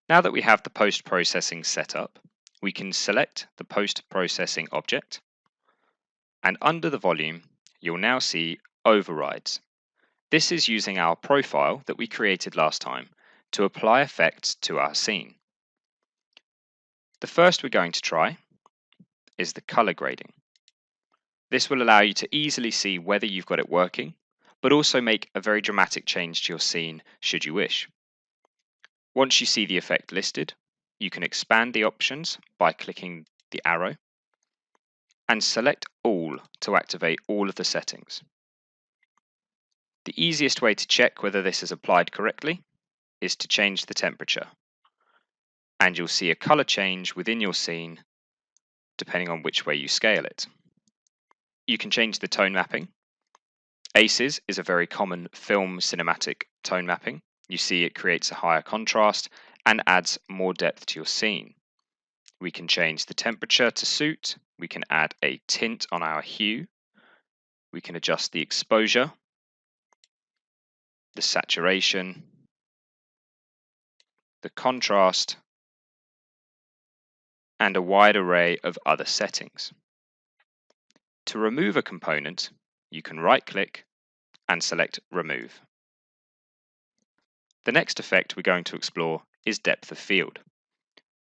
Now that we have the post-processing set up, we can select the post-processing object, and under the volume, you'll now see overrides. This is using our profile that we created last time to apply effects to our scene. The first we're going to try is the color grading. This will allow you to easily see whether you've got it working, but also make a very dramatic change to your scene should you wish. Once you see the effect listed, you can expand the options by clicking the arrow and select all to activate all of the settings. The easiest way to check whether this is applied correctly is to change the temperature, and you'll see a color change within your scene depending on which way you scale it. You can change the tone mapping. ACES is a very common film cinematic tone mapping. You see it creates a higher contrast and adds more depth to your scene. We can change the temperature to suit. We can add a tint on our hue. We can adjust the exposure, the saturation, the contrast, and a wide array of other settings. To remove a component, you can right-click and select Remove. The next effect we're going to explore is depth of field.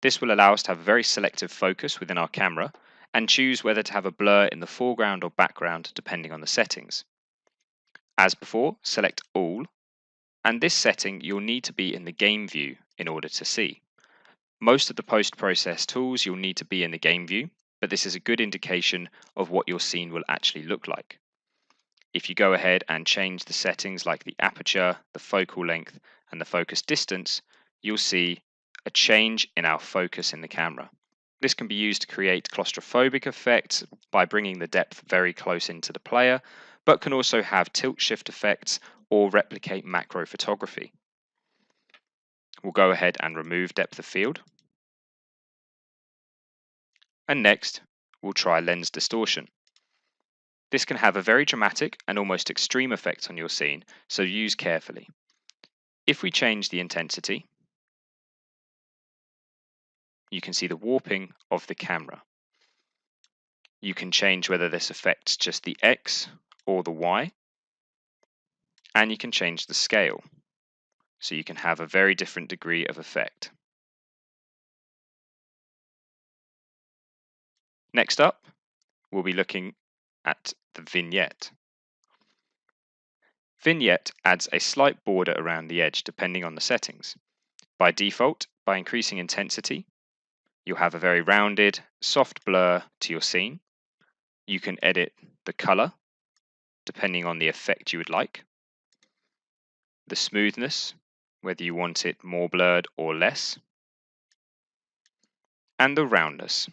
This will allow us to have a very selective focus within our camera and choose whether to have a blur in the foreground or background depending on the settings. As before, select All, and this setting you'll need to be in the game view in order to see. Most of the post-process tools you'll need to be in the game view, but this is a good indication of what your scene will actually look like. If you go ahead and change the settings like the aperture, the focal length, and the focus distance, you'll see a change in our focus in the camera. This can be used to create claustrophobic effects by bringing the depth very close into the player, but can also have tilt shift effects or replicate macro photography. We'll go ahead and remove depth of field. And next, we'll try lens distortion. This can have a very dramatic and almost extreme effect on your scene, so use carefully. If we change the intensity, you can see the warping of the camera. You can change whether this affects just the X or the Y, and you can change the scale, so you can have a very different degree of effect. Next up, we'll be looking at the vignette. Vignette adds a slight border around the edge depending on the settings. By default, by increasing intensity, you'll have a very rounded, soft blur to your scene. You can edit the color depending on the effect you would like, the smoothness, whether you want it more blurred or less, and the roundness.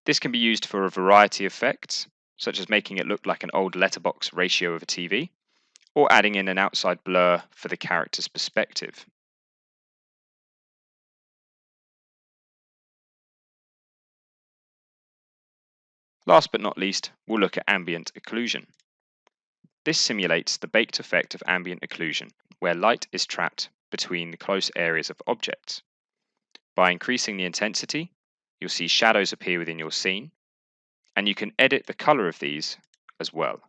This can be used for a variety of effects, such as making it look like an old letterbox ratio of a TV, or adding in an outside blur for the character's perspective. Last but not least, we'll look at ambient occlusion. This simulates the baked effect of ambient occlusion, where light is trapped between the close areas of objects. By increasing the intensity, you'll see shadows appear within your scene, and you can edit the color of these as well.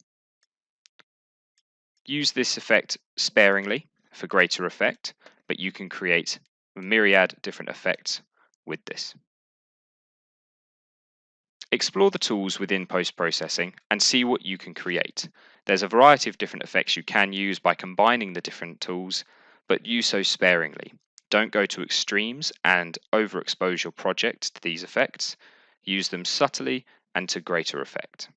Use this effect sparingly for greater effect, but you can create a myriad different effects with this. Explore the tools within post-processing and see what you can create. There's a variety of different effects you can use by combining the different tools, but use so sparingly. Don't go to extremes and overexpose your project to these effects. Use them subtly and to greater effect.